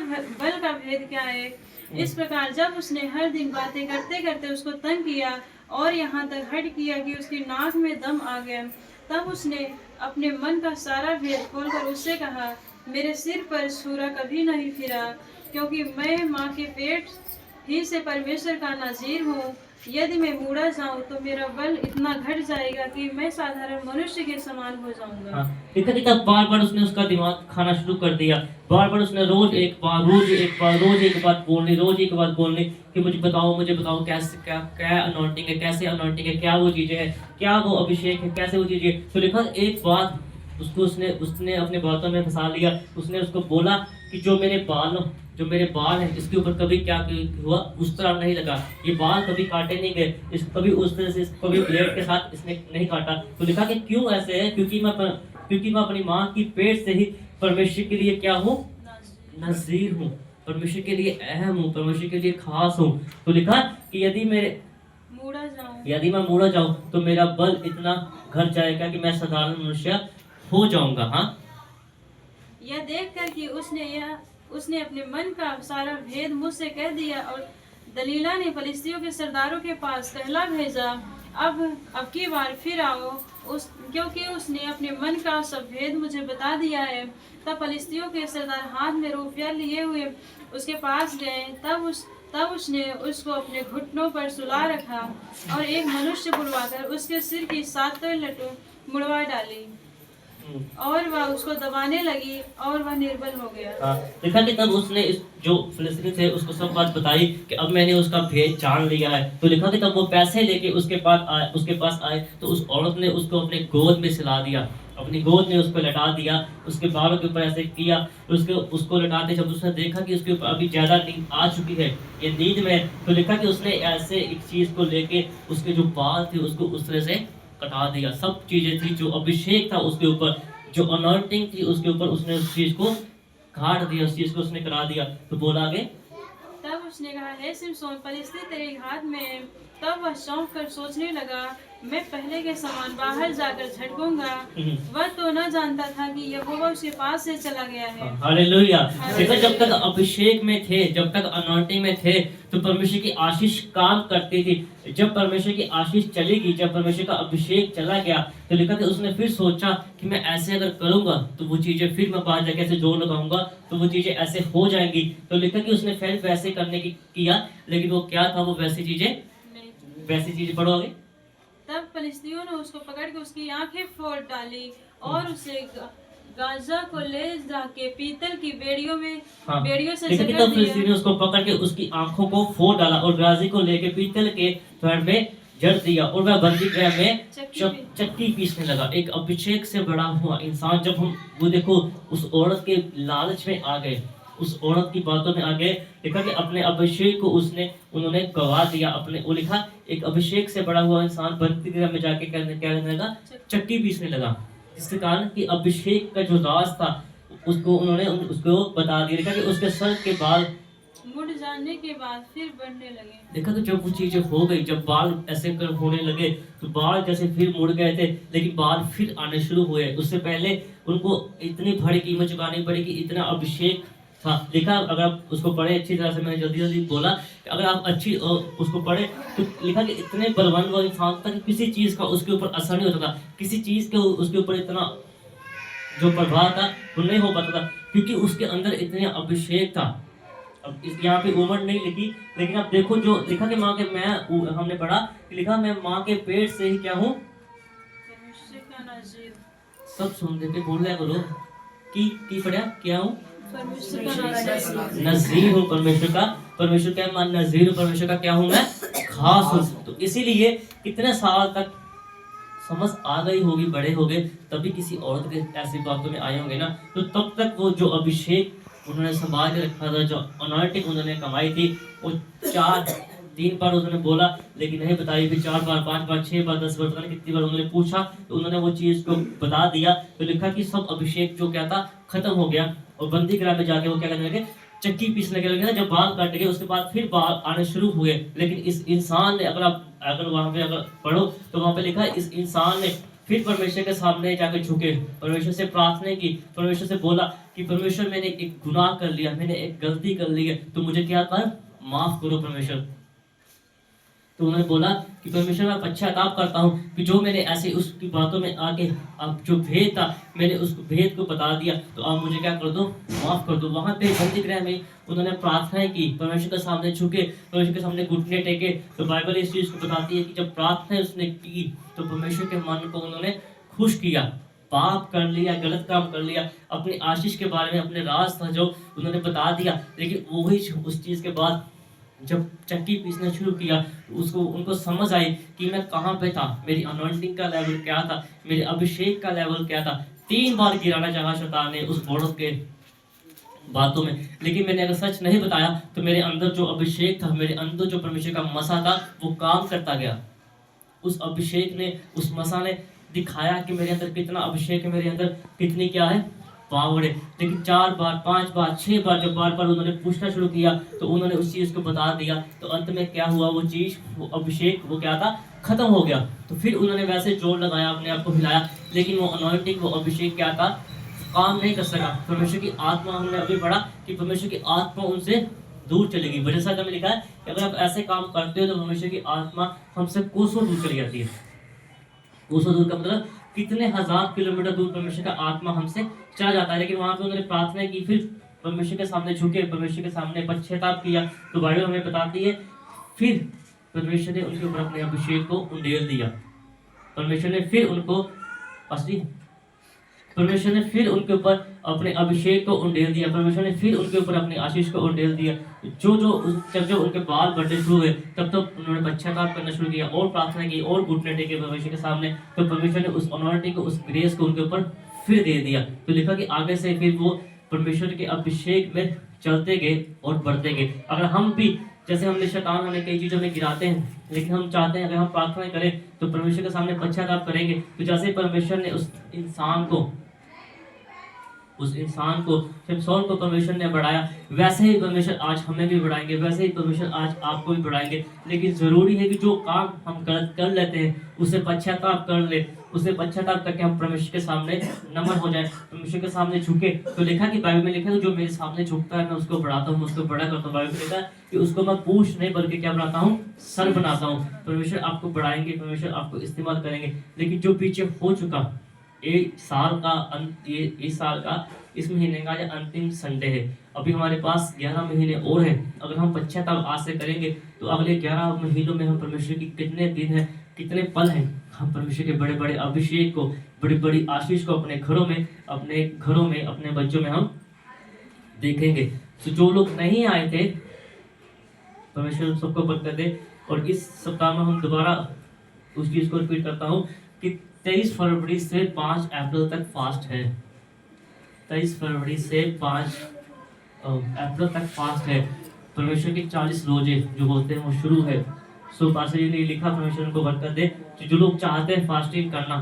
बल का भेद क्या है। इस प्रकार जब उसने हर दिन बातें करते करते उसको तंग किया और यहाँ तक हट किया कि उसकी नाक में दम आ गया, तब उसने अपने मन का सारा भेद खोलकर उससे कहा, मेरे सिर पर छुरा कभी नहीं फिरा, क्योंकि मैं माँ के पेट ही से परमेश्वर का नाज़ीर हूँ। यदि मैं बूढ़ा जाऊं तो मेरा बल इतना घट जाएगा कि मैं साधारण मनुष्य के समान हो जाऊंगा। हाँ, देखा कि तब बार बार उसने उसका दिमाग खाना शुरू कर दिया। बार बार उसने रोज एक बार, रोज एक बात बोलनी, रोज एक बात बोलनी कि मुझे बताओ कैसे, क्या क्या अनॉइंटिंग है, कैसे अनॉइंटिंग है, क्या वो चीजें है, क्या वो अभिषेक है, कैसे वो चीजें। तो लिखा एक बात उसको उसने उसने अपने बातों में फंसा लिया। उसने उसको बोला कि जो मेरे बाल हैं इसके ऊपर कभी क्या हुआ, उस तरह नहीं लगा, ये बाल कभी काटे नहीं गए, इस कभी उस तरह से, कभी ब्लेड के साथ इसने नहीं काटा। तो लिखा कि क्यों ऐसे है, क्योंकि मैं अपनी माँ की पेट से ही परमेश्वर के लिए क्या हूँ, नज़ीर हूँ, परमेश्वर के लिए अहम हूँ, परमेश्वर के लिए खास हूँ। तो लिखा कि यदि मैं मूड़ा जाऊं तो मेरा बल इतना घट जाएगा कि मैं साधारण मनुष्य हो जाऊंगा। हाँ, यह देखकर कि उसने अपने मन का सारा भेद मुझसे कह दिया और दलीला ने फलिस्तियों के सरदारों के पास कहला भेजा, अब की बार फिर आओ, क्योंकि उसने अपने मन का सब भेद मुझे बता दिया है। तब फलिस्तियों के सरदार हाथ में रुपया लिए हुए उसके पास गए। तब उसने उसको अपने घुटनों पर सुला रखा और एक मनुष्य बुलवाकर उसके सिर की 7 लटू मुड़वा डाली और वह उसको दबाने लगी और वह निर्बल हो गया। हाँ, देखा कि तब उसने इस जो फिलिस्तीनी थे उसको सब बात बताई कि अब मैंने उसका भेद जान लिया है। तो लिखा कि तब वो पैसे लेके उसके पास आए तो उस औरत ने उसको अपने गोद में सिला दिया, अपनी गोद में उसको लटा दिया, उसके बालों के ऊपर ऐसे किया। उसको लटाते जब उसने देखा कि उसके ऊपर अभी ज्यादा नींद आ चुकी है, ये नींद में, तो लिखा कि उसने ऐसे एक चीज को लेके उसके जो बाल थे उसको उस तरह से कटा दिया। सब चीजें थी, जो अभिषेक था उसके ऊपर, जो अनॉइंटिंग थी उसके ऊपर, उसने उस चीज को काट दिया, उस चीज को उसने करा दिया। तो बोला आगे, तब उसने कहा, हे सिमसोन, फलिस्ती तेरे हाथ में है। तब वह चौंक कर सोचने लगा, मैं पहले के समान बाहर जाकर झटकूंगा। वह तो न जानता था कि यहोवा उसके पास से चला गया है। हालेलुया। देखो, जब तक अभिषेक में थे, जब तक अनॉइंटिंग में थे, तो परमेश्वर की आशीष काम करती थी। जब परमेश्वर की आशीष चली गई, जब परमेश्वर का अभिषेक चला गया, तो लिखा कि उसने फिर सोचा कि मैं ऐसे अगर करूंगा तो वो चीजें, फिर मैं बाहर जाके ऐसे जोर लगाऊंगा तो वो चीजें ऐसे हो जाएंगी। तो लिखा कि उसने फिर वैसे करने की किया, लेकिन वो क्या था, वो वैसी चीजें पढ़ो आगे। तब फलिस्तियों ने उसको पकड़ के उसकी आंखें फोड़ डाली और उसे गाजा को ले जाके पीतल की बेड़ियों से जकड़ तब फिलिस्तीनी दिया। उसको पकड़ के उसकी आंखों को फोड़ डाला और गाजी को लेके पीतल के थड़ में जड़ दिया और वह बंदी गृह में चक्की पीसने लगा। एक अभिषेक से बड़ा हुआ इंसान, जब हम वो देखो उस औरत के लालच में आ गए, उस औरत की बातों में आ गए, लिखा कि अपने अभिषेक को उन्होंने गवा दिया। वो लिखा एक अभिषेक से बड़ा हुआ इंसान बंदी गृह में जाके क्या करने लगा, चक्की पीसने लगा। इसके कारण कि अभिषेक का जो राज था उसको बता दिया। लिखा कि उसके सर के बाल मुड़ जाने के बाद फिर बढ़ने लगे। देखा तो जब वो चीजें हो गई, जब बाल ऐसे कर होने लगे, तो बाल जैसे फिर मुड़ गए थे, लेकिन बाल फिर आने शुरू हुए। उससे पहले उनको इतनी बड़ी कीमत चुकानी पड़ी कि इतना अभिषेक था। लिखा, अगर आप उसको पढ़े अच्छी तरह से, मैंने जल्दी बोला, अगर आप अच्छी उसको पढ़े तो लिखा कि इतने बलवान वो इंसान था कि किसी चीज का उसके ऊपर असर नहीं होता था, किसी चीज के उसके ऊपर इतना जो प्रभाव था वो नहीं हो पाता था, क्योंकि उसके अंदर इतने अभिषेक था। अब यहाँ पे उम्र नहीं लिखी, लेकिन आप देखो जो लिखा कि हमने पढ़ा कि लिखा, मैं माँ के पेट से ही क्या हूँ, सब सुन देते बोल रहे करो की पढ़ा, क्या हूँ, नज़ीर हूँ परमेश्वर का। परमेश्वर क्या, मैं नज़ीर हूँ परमेश्वर का, क्या हूँ, मैं खास हूँ। तो इसीलिए कितने साल तक समझ आ गई होगी, बड़े हो गए, तभी किसी औरत के ऐसी बातों में आए होंगे ना, तो तब तक वो जो अभिषेक उन्होंने संभाल के रखा था, जो अनॉइंटिंग उन्होंने कमाई थी, वो 3 बार उन्होंने बोला लेकिन नहीं बताई, फिर 4 बार, 5 बार, 6 बार, 10 बार, पता नहीं कितनी बार उन्होंने पूछा, तो उन्होंने वो चीज को बता दिया। तो लिखा कि सब अभिषेक जो क्या था खत्म हो गया और बंदी गृह में जाके वो क्या करने लगे, चक्की पीसने लगे ना। जब बाल काट गए उसके बाद फिर बाल आने शुरू हुए। लेकिन इस इंसान ने, अगर वहां पे अगर पढ़ो तो वहां पे लिखा है, इस इंसान ने फिर परमेश्वर के सामने जाकर झुके, परमेश्वर से प्रार्थना की, परमेश्वर से बोला कि कि परमेश्वर मैंने एक गुनाह कर लिया, मैंने एक गलती कर ली है, तो मुझे क्या कर, माफ करो परमेश्वर। तो उन्होंने बोला कि परमेश्वर मैं पश्चाताप करता हूँ कि जो मैंने ऐसे उसकी बातों में आके अब जो भेद था मैंने उस भेद को बता दिया, तो आप मुझे क्या कर दो, माफ कर दो। वहां पे बंदी गृह में उन्होंने प्रार्थनाएं की, परमेश्वर के सामने झुके, परमेश्वर के सामने घुटने टेके। तो बाइबल इस चीज को बताती है कि जब प्रार्थना उसने की तो परमेश्वर के मन को उन्होंने खुश किया। पाप कर लिया, गलत काम कर लिया, अपनी आशीष के बारे में, अपने राज था जो उन्होंने बता दिया, लेकिन वही उस चीज के बाद जब चक्की पीसना शुरू किया तो उसको उनको समझ आई कि मैं कहाँ पे था, मेरी अनॉइंटिंग का लेवल क्या था, मेरे अभिषेक का लेवल क्या था। 3 बार गिराना चाहा शैतान ने उस औरत के बातों में, लेकिन मैंने अगर सच नहीं बताया तो मेरे अंदर जो अभिषेक था, मेरे अंदर जो परमेश्वर का मसा था वो काम करता गया। उस अभिषेक ने, उस मसा ने दिखाया कि मेरे अंदर कितना अभिषेक है, मेरे अंदर कितनी क्या है, पावर है। लेकिन 4 बार, 5 बार, 6 बार जब बार बार उन्होंने पूछना शुरू किया तो उन्होंने उस चीज को बता दिया। तो अंत में क्या हुआ, वो चीज, वो अभिषेक, वो क्या था, खत्म हो गया। तो फिर उन्होंने वैसे जोर लगाया, अपने आप को हिलाया, लेकिन वो अनॉइंटिंग, वो अभिषेक क्या था, काम नहीं कर सका। परमेश्वर की आत्मा, हमने अभी पढ़ा कि परमेश्वर की आत्मा उनसे दूर चलेगी। वजह साहब में लिखा है कि अगर आप ऐसे काम करते हो तो परमेश्वर की आत्मा हमसे कोसों दूर चली जाती है। कोसों दूर का मतलब कितने हजार किलोमीटर दूर परमेश्वर का आत्मा हमसे चला जाता है। लेकिन वहां पे उन्होंने प्रार्थना की, फिर परमेश्वर के सामने झुके, परमेश्वर के सामने पश्चाताप किया। तो बाइबल हमें बताती है फिर परमेश्वर ने उनके ऊपर अपने अभिषेक को उंडेल दिया। परमेश्वर ने फिर उनको परमेश्वर ने फिर उनके ऊपर अपने अभिषेक को उंडेल दिया। परमेश्वर ने फिर उनके ऊपर अपनी आशीष को उंडेल दिया। जब उनके बाल बढ़ने शुरू हुए तब उन्होंने पश्चाताप करना शुरू किया और प्रार्थना की और घुटने टेके परमेश्वर के सामने। तो परमेश्वर ने उस अनॉइंटिंग को, उस ग्रेस को उनके ऊपर फिर दे दिया। तो लिखा कि आगे से फिर वो परमेश्वर के अभिषेक में चलते गए और बढ़ते गए। अगर हम भी, जैसे हमने शैतान हमें कई चीजों में गिराते हैं, लेकिन हम चाहते हैं अगर हम प्रार्थना करें तो परमेश्वर के सामने पश्चाताप करेंगे, तो जैसे परमेश्वर ने उस इंसान को शिमशोन को परमेश्वर ने बढ़ाया, वैसे ही परमेश्वर आज हमें भी बढ़ाएंगे, वैसे ही परमेश्वर आज आपको भी बढ़ाएंगे। लेकिन जरूरी है कि जो काम हम गलत कर लेते हैं उसे पश्चाताप कर ले, उसे पश्चाताप करके हम परमेश्वर के सामने नमन हो जाए, परमेश्वर के सामने झुके। तो लिखा कि बाइबल में लिखा है जो मेरे सामने झुकता है मैं उसको बढ़ाता हूँ, उसको बड़ा करता हूँ। बाइबल में लिखा है कि उसको मैं पूछ नहीं बल्कि क्या बनाता हूँ, सर बनाता हूँ। परमेश्वर आपको बढ़ाएंगे, परमेश्वर आपको इस्तेमाल करेंगे। लेकिन जो पीछे हो चुका, एक साल का अंत, ये इस साल का, इस महीने का ये अंतिम संडे है। अभी हमारे पास 11 महीने और हैं। अगर हम पश्चाताप आज से करेंगे तो अगले 11 महीनों में हम परमेश्वर की कितने दिन हैं, कितने पल हैं, हम परमेश्वर के बड़े बड़े अभिषेक को, बड़ी बड़ी आशीष को अपने घरों में, अपने बच्चों में हम देखेंगे। तो जो लोग नहीं आए थे, परमेश्वर सबको बरकत दे। और इस सप्ताह में हम दोबारा उस चीज को रिपीट करता हूँ कि 23 फरवरी से 5 अप्रैल तक फास्ट है। 23 फरवरी से 5 अप्रैल तक फास्ट है। परमेश्वर के 40 रोजे जो बोलते हैं वो शुरू है। सो पास ने लिखा, परमेश्वर उनको बरकत दे। जो लोग चाहते हैं फास्टिंग करना,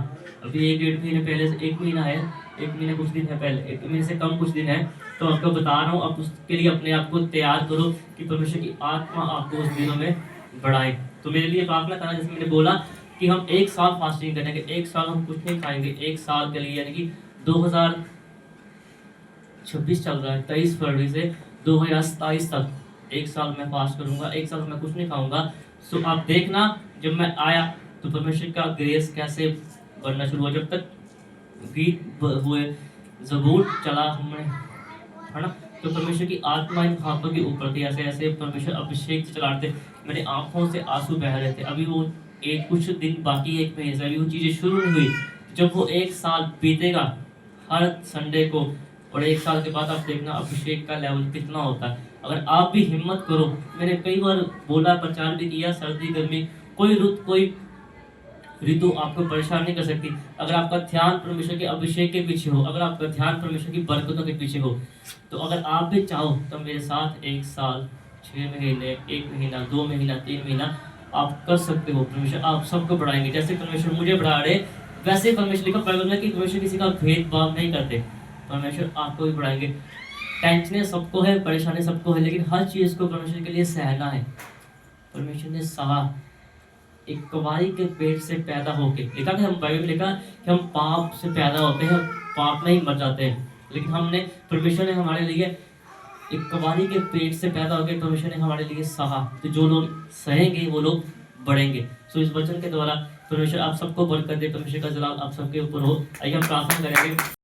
अभी 1-1.5 महीने पहले से, 1 महीना है, 1 महीने कुछ दिन है पहले, 1 महीने से कम कुछ दिन है, तो आपको बता रहा हूँ, आप उसके लिए अपने आप को तैयार करो कि परमेश्वर की आत्मा आपको उस दिनों में बढ़ाए। तो मेरे लिए प्रार्थना करना, जैसे मैंने बोला कि हम 1 साल फास्टिंग करेंगे, 1 साल हम कुछ नहीं खाएंगे, 1 साल के लिए, यानी कि 2026 चल रहा है, 23 फरवरी से 2027 तक 1 साल मैं फास्ट करूंगा, 1 साल मैं कुछ नहीं खाऊंगा। सो आप देखना जब मैं आया तो परमेश्वर का ग्रेस कैसे बढ़ना शुरू हुआ। जब तक गीत हुए, ज़बूर चला हमने, है ना, तो परमेश्वर की आत्मा इन हाथों के ऊपर थी, ऐसे ऐसे परमेश्वर अभिषेक से चलाते, मेरी आंखों से आंसू बह रहे थे। अभी वो कुछ दिन बाकी है, 1 महीने से, अभी वो चीज़ें शुरू नहीं हुई। जब वो 1 साल बीतेगा हर संडे को, और 1 साल के बाद आप देखना अभिषेक का लेवल कितना होता है। अगर आप भी हिम्मत करो, मैंने कई बार बोला, प्रचार भी किया, सर्दी गर्मी कोई ऋतु आपको परेशान नहीं कर सकती अगर आपका ध्यान परमेश्वर के अभिषेक के पीछे हो, अगर आपका ध्यान परमेश्वर की बरकतों के पीछे हो। तो अगर आप भी चाहो तो मेरे साथ 1 साल, 6 महीने, 1 महीना, 2 महीना, 3 महीना आप कर सकते हो। परमेश्वर आप सबको बढ़ाएंगे, जैसे परमेश्वर मुझे बढ़ा रहे, वैसे परमेश्वर लिखा बाइबल में कि परमेश्वर किसी का भेदभाव नहीं करते, परमेश्वर आपको भी बढ़ाएंगे। टेंशनें सबको है, परेशानी सबको है, लेकिन हर चीज़ को परमेश्वर के लिए सहना है। परमेश्वर ने सहा, एक कवाई के पेट से पैदा होके, लिखा कि हम बाइबल में लिखा कि हम पाप से पैदा होते हैं, पाप में ही मर जाते हैं। लेकिन हमने परमेश्वर ने हमारे लिए एक कवारी के पेट से पैदा होकर परमेश्वर ने हमारे लिए सहा। तो जो लोग सहेंगे वो लोग बढ़ेंगे। सो इस वचन के द्वारा परमेश्वर आप सबको बरकत दे, परमेश्वर का जलाल आप सबके ऊपर हो। आइए हम प्रार्थना करेंगे।